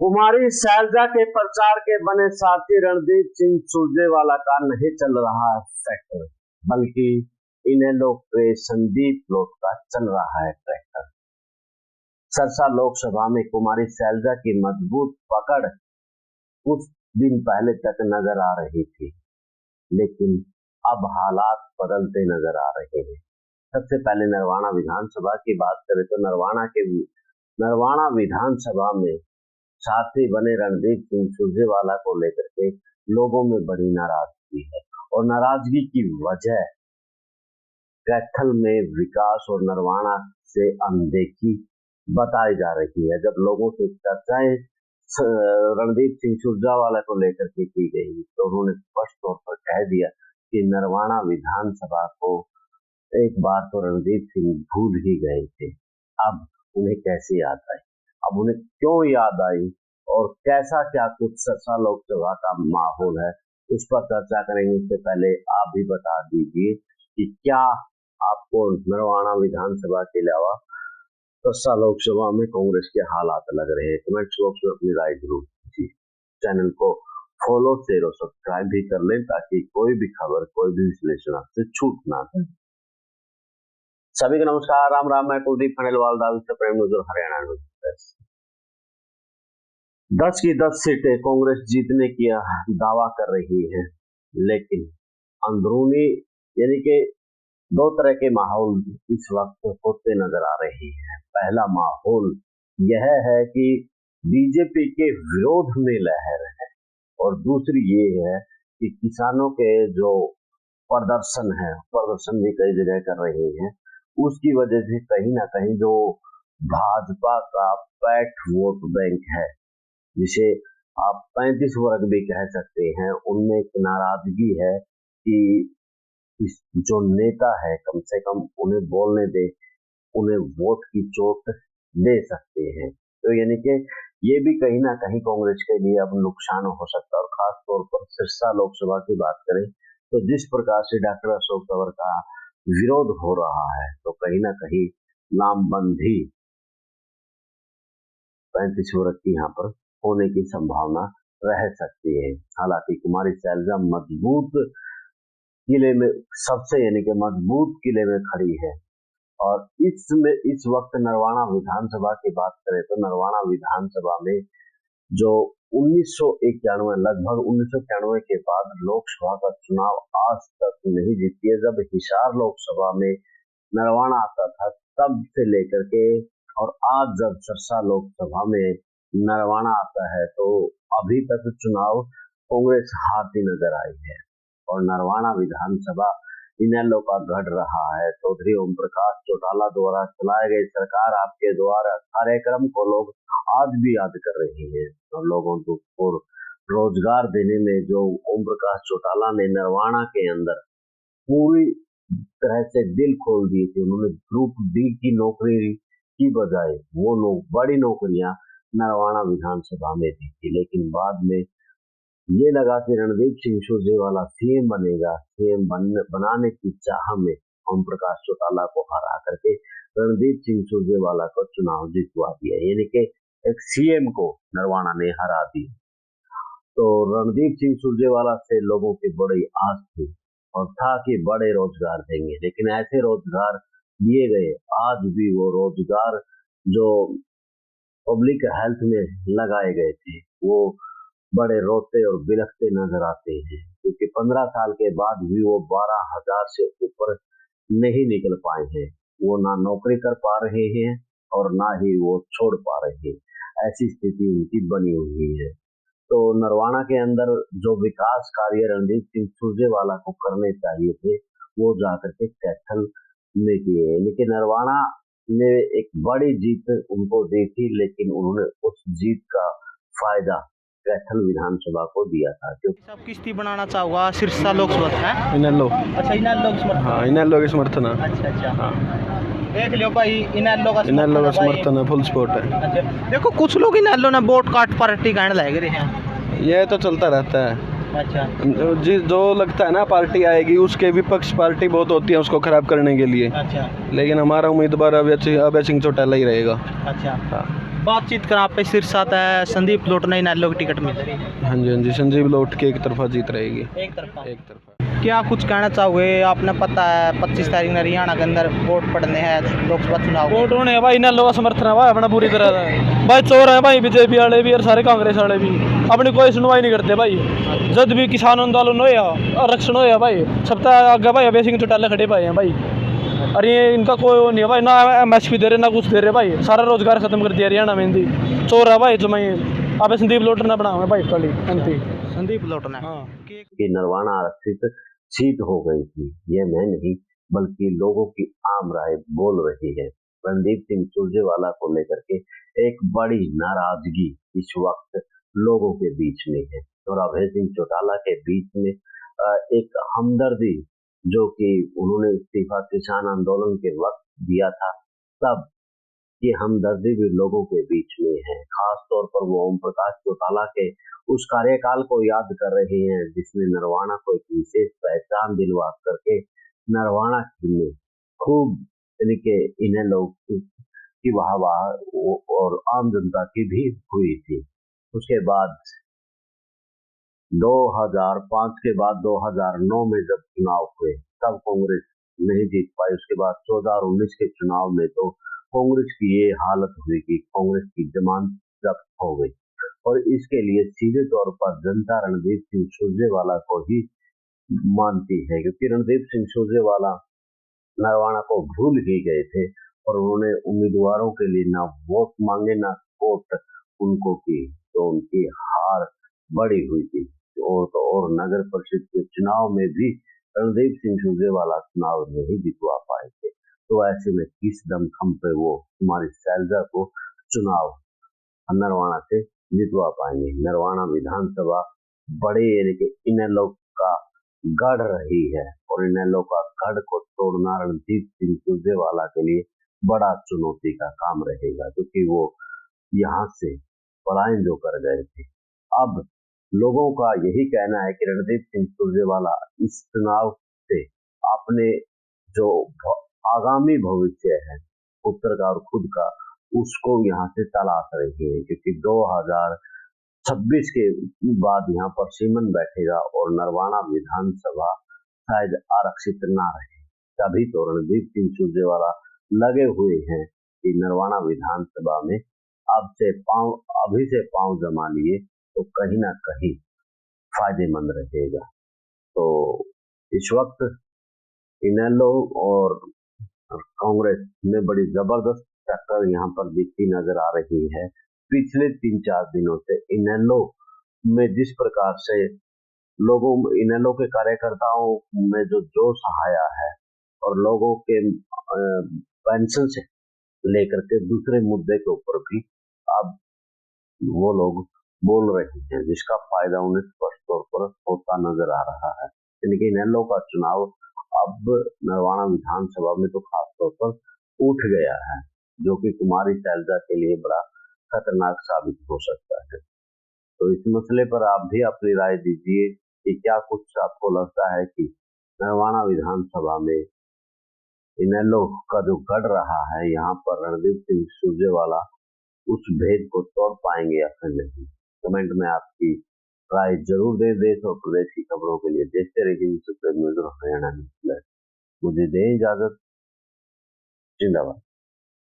कुमारी सैलजा के प्रचार के बने साथी रणदीप सिंह सुरजेवाला का नहीं चल रहा है फैक्टर, बल्कि इनेलो के संदीप लोट का चल रहा है ट्रैक्टर। सरसा लोकसभा में कुमारी सैलजा की मजबूत पकड़ कुछ दिन पहले तक नजर आ रही थी, लेकिन अब हालात बदलते नजर आ रहे हैं। सबसे पहले नरवाना विधानसभा की बात करें तो नरवाना विधानसभा में साथी बने रणदीप सिंह सुरजेवाला को लेकर के लोगों में बड़ी नाराजगी है, और नाराजगी की वजह कैथल में विकास और नरवाना से अनदेखी बताई जा रही है। जब लोगों से चर्चाएं रणदीप सिंह सुरजेवाला को लेकर के की गई तो उन्होंने स्पष्ट तौर पर कह दिया कि नरवाना विधानसभा को एक बार तो रणदीप सिंह भूल ही गए थे, अब उन्हें कैसे याद आई, अब उन्हें क्यों याद आई और कैसा क्या कुछ सरसा लोकसभा का माहौल है, उस पर चर्चा करेंगे। इससे पहले आप भी बता दीजिए कि क्या आपको नरवाना विधानसभा के अलावा सरसा लोकसभा में कांग्रेस के हालात लग रहे हैं। कमेंट बॉक्स में अपनी राय जरूर दीजिए। चैनल को फॉलो शेयर और सब्सक्राइब भी कर लें ताकि कोई भी खबर, कोई भी विश्लेषण आपसे छूट ना जाए। सभी को नमस्कार, राम राम। मैं कुलदीप खंडेलवाल, दावी प्रेम नजर हरियाणा न्यूज़। 10 की 10 सीटें कांग्रेस जीतने की दावा कर रही है, लेकिन अंदरूनी यानी कि दो तरह के माहौल इस वक्त होते नजर आ रहे हैं। पहला माहौल यह है कि बीजेपी के विरोध में लहर है, और दूसरी ये है कि किसानों के जो प्रदर्शन भी कई जगह कर रहे हैं, उसकी वजह से कहीं ना कहीं जो भाजपा का पैठ वोट बैंक है, जिसे आप 35 वर्ग भी कह सकते हैं, उनमें एक नाराजगी है कि इस जो नेता है कम से कम उन्हें बोलने दे, उन्हें वोट की चोट दे सकते हैं। तो यानी कि ये भी कहीं ना कहीं कांग्रेस के लिए अब नुकसान हो सकता है। और खास तौर पर सिरसा लोकसभा की बात करें तो जिस प्रकार से डॉक्टर अशोक तंवर का विरोध हो रहा है, तो कहीं ना कहीं नामबंदी 35 वर्ग की यहाँ पर होने की संभावना रह सकती है। हालांकि कुमारी सैलजा मजबूत किले में यानी कि मजबूत किले में खड़ी है। और इस वक्त नरवाना विधानसभा की बात करें तो नरवाना विधानसभा में जो 1991 लगभग 1991 के बाद लोकसभा का चुनाव आज तक नहीं जीती है। जब हिसार लोकसभा में नरवाना आता था तब से लेकर के और आज जब सरसा लोकसभा में नरवाना आता है, तो अभी तक चुनाव कांग्रेस हारती नजर आई है। और नरवाना विधानसभा इनेलो का गढ़ रहा है। चौधरी ओम प्रकाश चौटाला द्वारा चलाए गए सरकार आपके द्वारा कार्यक्रम को लोग आज भी याद कर रहे हैं, और लोगों को रोजगार देने में जो ओम प्रकाश चौटाला ने नरवाना के अंदर पूरी तरह से दिल खोल दिए थे। उन्होंने ग्रुप डी की नौकरी की बजाय वो लोग बड़ी नौकरियां नरवाना विधानसभा में दी थी, लेकिन बाद में ये लगा कि रणदीप सिंह सुरजेवाला सीएम बनेगा। सीएम बनाने की चाह में ओम प्रकाश चौटाला को हरा करके रणदीप सिंह सुरजेवाला को चुनाव जितवा दिया, यानी कि एक सीएम को नरवाना ने हरा दिया। तो रणदीप सिंह सुरजेवाला से लोगों की बड़ी आस थी और था कि बड़े रोजगार देंगे, लेकिन ऐसे रोजगार दिए गए, आज भी वो रोजगार जो पब्लिक हेल्थ में लगाए गए थे वो बड़े रोते और बिलखते नजर आते हैं, क्योंकि 15 साल के बाद भी वो 12,000 से ऊपर नहीं निकल पाए हैं। वो ना नौकरी कर पा रहे हैं और ना ही वो छोड़ पा रहे हैं, ऐसी स्थिति उनकी बनी हुई है। तो नरवाना के अंदर जो विकास कार्य रणदीप सिंह सुरजेवाला को करने चाहिए थे वो जाकर के कैथल में किए, लेकिन नरवाना ने एक बड़ी जीत उनको दी थी, लेकिन उन्होंने उस जीत का फायदा कैथल विधानसभा को दिया था। सब किस्ती बनाना चाहूँगा सिरसा लोकसभा है इनेलो। अच्छा, इनेलो का समर्थन। हाँ, इनेलो के समर्थन है। अच्छा हाँ, देख लो भाई, इनेलो का समर्थन है, फुल सपोर्ट है। अच्छा, देखो कुछ लोग इनेलो ने वोट काट पार्टी कहने लग रहे हैं, ये तो चलता रहता है। अच्छा, जो लगता है ना पार्टी आएगी उसके विपक्ष पार्टी बहुत होती है उसको खराब करने के लिए। अच्छा, लेकिन हमारा उम्मीदवार अभय सिंह चौटाला ही रहेगा। अच्छा, हाँ। बातचीत करा पे सिरसा है संदीप लोट ने इनेलो की टिकट मिल रही है। हाँ जी, हाँ जी, संजीव लोट की एक तरफा जीत रहेगी। एक तरफा। एक तरफा। क्या कुछ कहना चाहोगे? आपने पता है 25 तारीख में हरियाणा के अंदर वोट पड़ने हैं लोकसभा चुनाव। वोट होने भाई इन्हें लोग समर्थन है भाई अपना पूरी तरह से। भाई चोर है भाई, बीजेपी वाले भी और सारे कांग्रेस वाले भी अपनी कोई सुनवाई नहीं करते भाई। जब भी किसान आंदोलन होया, आरक्षण होया भाई, सब तक आगे भाई अभय सिंह चौटाला खड़े पाए हैं भाई। और ये इनका कोई नहीं है भाई, ना MSP दे रहे ना कुछ दे रहे भाई, सारा रोजगार खत्म कर दिया हरियाणा में। हिंदी चोर है भाई जो मैं अब संदीप लोटर ना बनाऊंगा भाई कल MP संदीप लोट ने। हाँ कि नरवाना आरक्षित सीट हो गई थी, ये मैं नहीं बल्कि लोगों की आम राय बोल रही है। रणदीप सिंह सुरजेवाला को लेकर के एक बड़ी नाराजगी इस वक्त लोगों के बीच में है और अभय सिंह चौटाला के बीच में एक हमदर्दी, जो कि उन्होंने इस्तीफा किसान आंदोलन के वक्त दिया था, तब ये हमदर्दी भी लोगों के बीच में है। खास तौर पर वो ओम प्रकाश चौटाला के उस कार्यकाल को याद कर रहे हैं जिसने नरवाना को एक विशेष पहचान दिलवा करके नरवाना में खूब यानी कि इन्हें लोग की वाह और आम जनता की भी हुई थी। उसके बाद 2005 के बाद 2009 में जब चुनाव हुए तब कांग्रेस नहीं जीत पाई। उसके बाद 14 और 19 के चुनाव में तो कांग्रेस की ये हालत हुई कि कांग्रेस की जमानत जब्त हो गई और इसके लिए सीधे तौर पर जनता रणदीप सिंह सुरजेवाला को ही मानती है, क्योंकि रणदीप सिंह सुरजेवाला नरवाना को भूल ही गए थे और उन्होंने उम्मीदवारों के लिए ना वोट मांगे ना वोट उनको की, तो उनकी हार बड़ी हुई थी। और नगर परिषद के चुनाव में भी रणदीप सिंह सुरजेवाला चुनाव नहीं जितवा पाए थे। तो ऐसे में किस दमखम पे वो कुमारी सैलजा को चुनाव नरवाना से जितवा पाएंगे। नरवाना विधानसभा बड़े यानी कि इनेलो का गढ़ रही है और इनेलो का गढ़ को तोड़ना रणदीप सिंह सुरजेवाला के लिए बड़ा चुनौती का काम रहेगा, क्योंकि वो यहाँ से पलायन जो कर गए थे। अब लोगों का यही कहना है कि रणदीप सिंह सुरजेवाला इस चुनाव से अपने जो आगामी भविष्य है उत्तर का और खुद का, उसको यहाँ से तलाश रही है, क्योंकि 2026 के बाद यहाँ पर सीमन बैठेगा और नरवाना विधानसभा शायद आरक्षित ना रहे। तभी तो रणदीप सिंह सुरजेवाला लगे हुए हैं कि नरवाना विधानसभा में अभी से पांव जमा लिए तो कहीं ना कहीं फायदेमंद रहेगा। तो इस वक्त इनेलो और कांग्रेस में बड़ी जबरदस्त टक्कर यहाँ पर दिखती नजर आ रही है। पिछले 3-4 दिनों से इनेलो में जिस प्रकार से इनेलो के कार्यकर्ताओं में जो जोश आया है और लोगों के पेंशन से लेकर के दूसरे मुद्दे के ऊपर भी अब वो लोग बोल रहे हैं, जिसका फायदा उन्हें स्पष्ट तौर पर होता नजर आ रहा है। यानी कि इनेलो का चुनाव अब नरवाना विधानसभा में तो खास तौर पर उठ गया है, जो कि कुमारी सैलजा के लिए बड़ा खतरनाक साबित हो सकता है। तो इस मसले पर आप भी अपनी राय दीजिए कि क्या कुछ आपको लगता है कि नरवाना विधानसभा में इनेलो का जो गढ़ रहा है यहाँ पर रणदीप सिंह सुरजेवाला उस भेद को तोड़ पाएंगे या फिर नहीं। कमेंट में आपकी राय जरूर दें। देश और प्रदेश की खबरों के लिए देखते रहिए हरियाणा न्यूज़। मुझे दें इजाजत। जिंदाबाद।